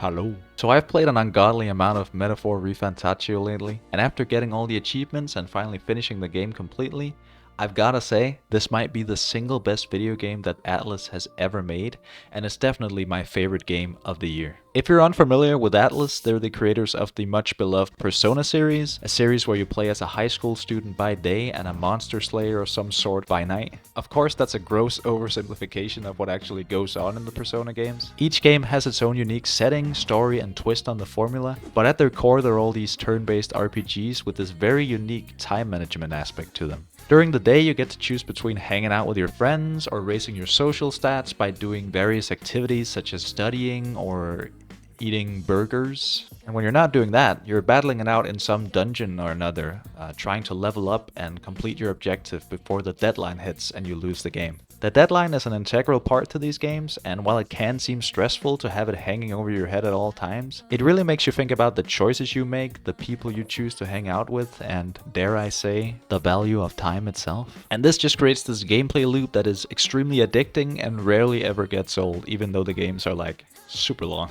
Hello. So I've played an ungodly amount of Metaphor ReFantazio lately, and after getting all the achievements and finally finishing the game completely, I've gotta say, this might be the single best video game that Atlus has ever made, and it's definitely my favorite game of the year. If you're unfamiliar with Atlus, they're the creators of the much beloved Persona series, a series where you play as a high school student by day and a monster slayer of some sort by night. Of course, that's a gross oversimplification of what actually goes on in the Persona games. Each game has its own unique setting, story, and twist on the formula, but at their core they're all these turn-based RPGs with this very unique time management aspect to them. During the day, you get to choose between hanging out with your friends or raising your social stats by doing various activities such as studying or eating burgers. And when you're not doing that, you're battling it out in some dungeon or another, trying to level up and complete your objective before the deadline hits and you lose the game. The deadline is an integral part to these games, and while it can seem stressful to have it hanging over your head at all times, it really makes you think about the choices you make, the people you choose to hang out with, and, dare I say, the value of time itself. And this just creates this gameplay loop that is extremely addicting and rarely ever gets old, even though the games are like super long.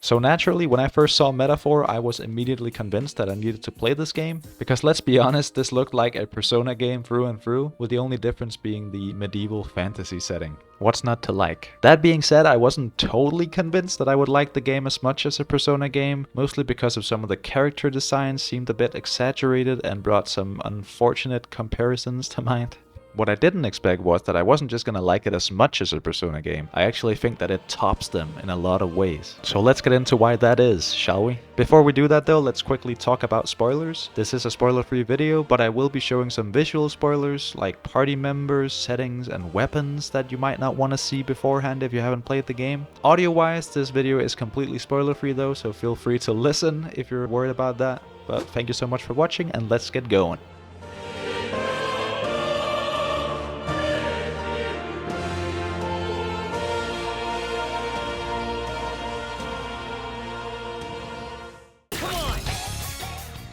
So naturally, when I first saw Metaphor, I was immediately convinced that I needed to play this game, because let's be honest, this looked like a Persona game through and through, with the only difference being the medieval fantasy setting. What's not to like? That being said, I wasn't totally convinced that I would like the game as much as a Persona game, mostly because of some of the character designs seemed a bit exaggerated and brought some unfortunate comparisons to mind. What I didn't expect was that I wasn't just gonna like it as much as a Persona game. I actually think that it tops them in a lot of ways. So let's get into why that is, shall we? Before we do that though, let's quickly talk about spoilers. This is a spoiler-free video, but I will be showing some visual spoilers, like party members, settings, and weapons that you might not want to see beforehand if you haven't played the game. Audio-wise, this video is completely spoiler-free though, so feel free to listen if you're worried about that. But thank you so much for watching, and let's get going.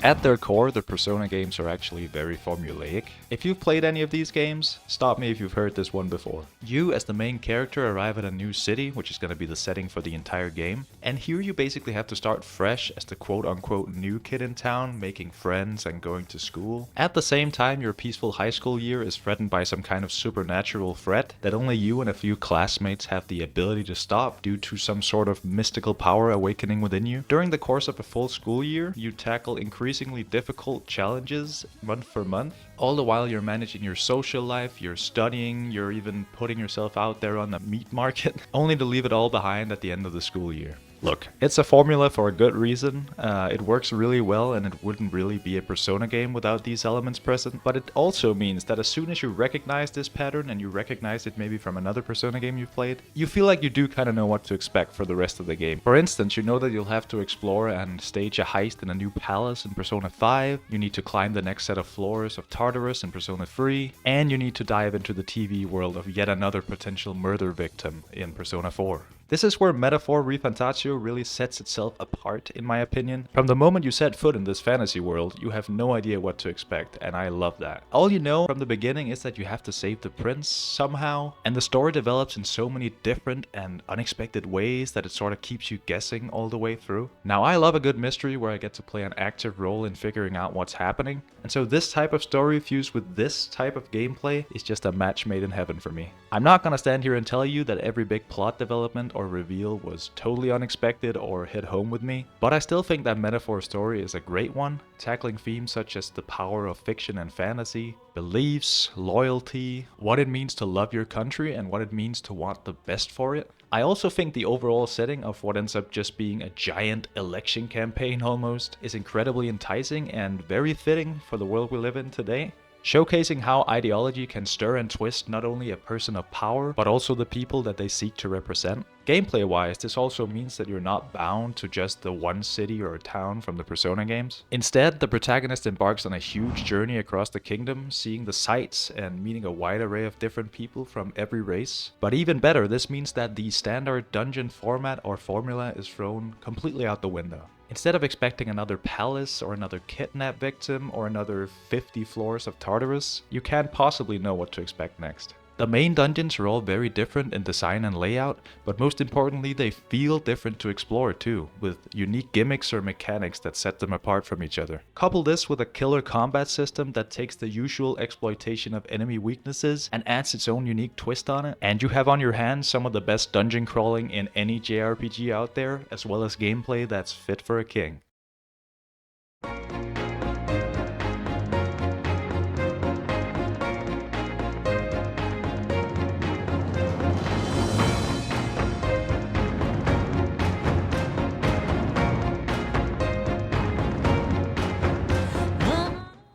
At their core, the Persona games are actually very formulaic. If you've played any of these games, stop me if you've heard this one before. You, as the main character, arrive at a new city, which is going to be the setting for the entire game, and here you basically have to start fresh as the quote-unquote new kid in town, making friends and going to school. At the same time, your peaceful high school year is threatened by some kind of supernatural threat that only you and a few classmates have the ability to stop due to some sort of mystical power awakening within you. During the course of a full school year, you tackle increasingly difficult challenges month for month. All the while you're managing your social life, you're studying, you're even putting yourself out there on the meat market, only to leave it all behind at the end of the school year. Look, it's a formula for a good reason. It works really well, and it wouldn't really be a Persona game without these elements present, but it also means that as soon as you recognize this pattern, and you recognize it maybe from another Persona game you've played, you feel like you do kind of know what to expect for the rest of the game. For instance, you know that you'll have to explore and stage a heist in a new palace in Persona 5, you need to climb the next set of floors of Tartarus in Persona 3, and you need to dive into the TV world of yet another potential murder victim in Persona 4. This is where Metaphor ReFantazio really sets itself apart, in my opinion. From the moment you set foot in this fantasy world, you have no idea what to expect, and I love that. All you know from the beginning is that you have to save the prince somehow, and the story develops in so many different and unexpected ways that it sort of keeps you guessing all the way through. Now, I love a good mystery where I get to play an active role in figuring out what's happening, and so this type of story fused with this type of gameplay is just a match made in heaven for me. I'm not gonna stand here and tell you that every big plot development or reveal was totally unexpected or hit home with me, but I still think that Metaphor's story is a great one, tackling themes such as the power of fiction and fantasy, beliefs, loyalty, what it means to love your country and what it means to want the best for it. I also think the overall setting of what ends up just being a giant election campaign almost is incredibly enticing and very fitting for the world we live in today, showcasing how ideology can stir and twist not only a person of power, but also the people that they seek to represent. Gameplay-wise, this also means that you're not bound to just the one city or town from the Persona games. Instead, the protagonist embarks on a huge journey across the kingdom, seeing the sights and meeting a wide array of different people from every race. But even better, this means that the standard dungeon format or formula is thrown completely out the window. Instead of expecting another palace or another kidnap victim or another 50 floors of Tartarus, you can't possibly know what to expect next. The main dungeons are all very different in design and layout, but most importantly they feel different to explore too, with unique gimmicks or mechanics that set them apart from each other. Couple this with a killer combat system that takes the usual exploitation of enemy weaknesses and adds its own unique twist on it, and you have on your hands some of the best dungeon crawling in any JRPG out there, as well as gameplay that's fit for a king.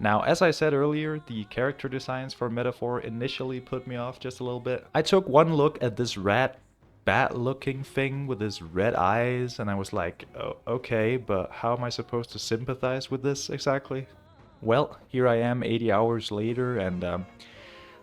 Now, as I said earlier, the character designs for Metaphor initially put me off just a little bit. I took one look at this bat looking thing with his red eyes and I was like, oh, okay, but how am I supposed to sympathize with this exactly? Well, here I am 80 hours later and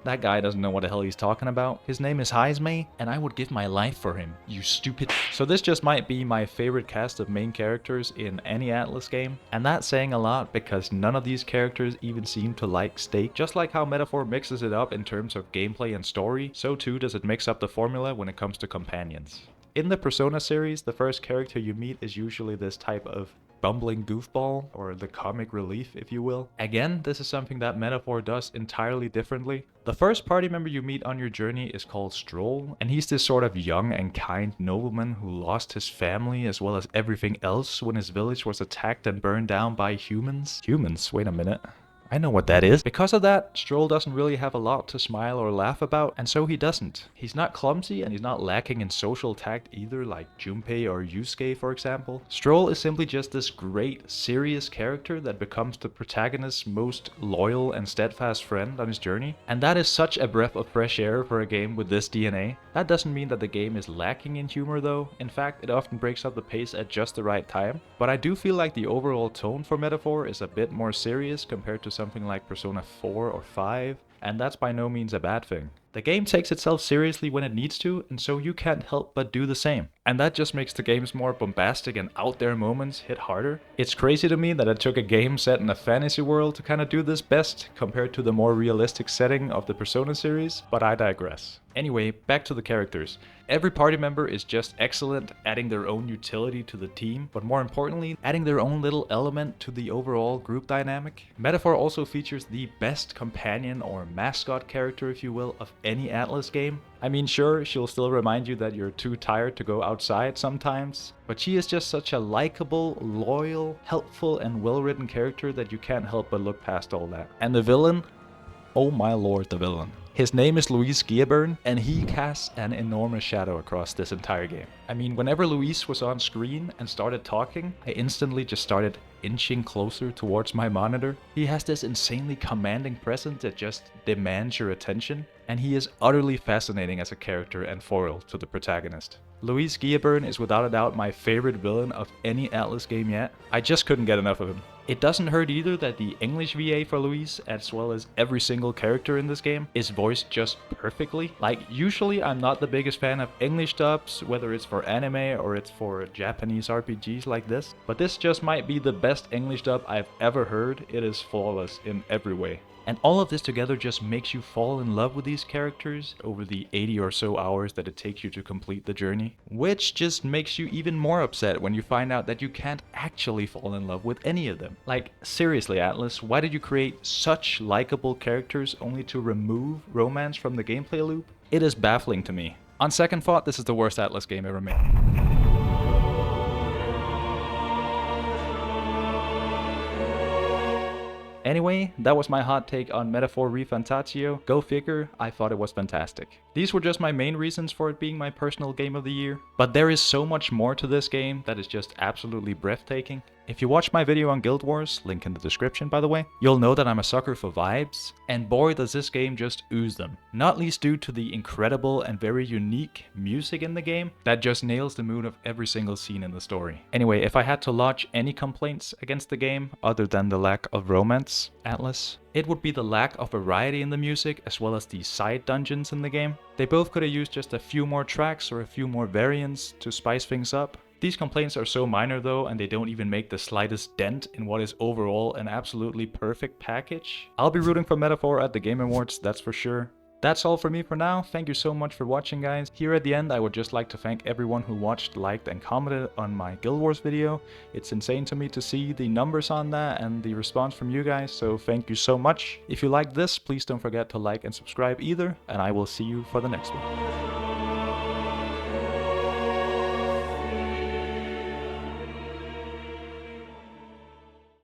that guy doesn't know what the hell he's talking about. His name is Heisme, and I would give my life for him, you stupid. So this just might be my favorite cast of main characters in any Atlus game, and that's saying a lot because none of these characters even seem to like steak. Just like how Metaphor mixes it up in terms of gameplay and story, so too does it mix up the formula when it comes to companions. In the Persona series, the first character you meet is usually this type of bumbling goofball, or the comic relief if you will. Again, this is something that Metaphor does entirely differently. The first party member you meet on your journey is called Stroll, and he's this sort of young and kind nobleman who lost his family as well as everything else when his village was attacked and burned down by humans. Humans? Wait a minute. I know what that is. Because of that, Stroll doesn't really have a lot to smile or laugh about, and so he doesn't. He's not clumsy and he's not lacking in social tact either, like Junpei or Yusuke for example. Stroll is simply just this great, serious character that becomes the protagonist's most loyal and steadfast friend on his journey. And that is such a breath of fresh air for a game with this DNA. That doesn't mean that the game is lacking in humor though. In fact, it often breaks up the pace at just the right time. But I do feel like the overall tone for Metaphor is a bit more serious compared to something like Persona 4 or 5, and that's by no means a bad thing. The game takes itself seriously when it needs to, and so you can't help but do the same. And that just makes the game's more bombastic and out there moments hit harder. It's crazy to me that it took a game set in a fantasy world to kind of do this best compared to the more realistic setting of the Persona series, but I digress. Anyway, back to the characters. Every party member is just excellent, adding their own utility to the team, but more importantly, adding their own little element to the overall group dynamic. Metaphor also features the best companion or mascot character, if you will, of any Atlus game. I mean, sure, she'll still remind you that you're too tired to go outside sometimes, but she is just such a likable, loyal, helpful, and well-written character that you can't help but look past all that. And the villain? Oh my lord, the villain. His name is Luis Guillerburn, and he casts an enormous shadow across this entire game. I mean, whenever Luis was on screen and started talking, I instantly just started inching closer towards my monitor. He has this insanely commanding presence that just demands your attention, and he is utterly fascinating as a character and foil to the protagonist. Luis Guillerburn is without a doubt my favorite villain of any Atlus game yet. I just couldn't get enough of him. It doesn't hurt either that the English VA for Luis, as well as every single character in this game, is voiced just perfectly. Like, usually I'm not the biggest fan of English dubs, whether it's for anime or it's for Japanese RPGs like this, but this just might be the best English dub I've ever heard. It is flawless in every way. And all of this together just makes you fall in love with these characters over the 80 or so hours that it takes you to complete the journey. Which just makes you even more upset when you find out that you can't actually fall in love with any of them. Like, seriously Atlus, why did you create such likable characters only to remove romance from the gameplay loop? It is baffling to me. On second thought, this is the worst Atlus game ever made. Anyway, that was my hot take on Metaphor ReFantazio. Go figure, I thought it was fantastic. These were just my main reasons for it being my personal game of the year. But there is so much more to this game that is just absolutely breathtaking. If you watch my video on Guild Wars, link in the description by the way, you'll know that I'm a sucker for vibes, and boy does this game just ooze them. Not least due to the incredible and very unique music in the game that just nails the mood of every single scene in the story. Anyway, if I had to lodge any complaints against the game, other than the lack of romance, Atlus, it would be the lack of variety in the music as well as the side dungeons in the game. They both could have used just a few more tracks or a few more variants to spice things up. These complaints are so minor though, and they don't even make the slightest dent in what is overall an absolutely perfect package. I'll be rooting for Metaphor at the Game Awards, that's for sure. That's all for me for now. Thank you so much for watching, guys. Here at the end, I would just like to thank everyone who watched, liked, and commented on my Guild Wars video. It's insane to me to see the numbers on that and the response from you guys, so thank you so much. If you liked this, please don't forget to like and subscribe either, and I will see you for the next one.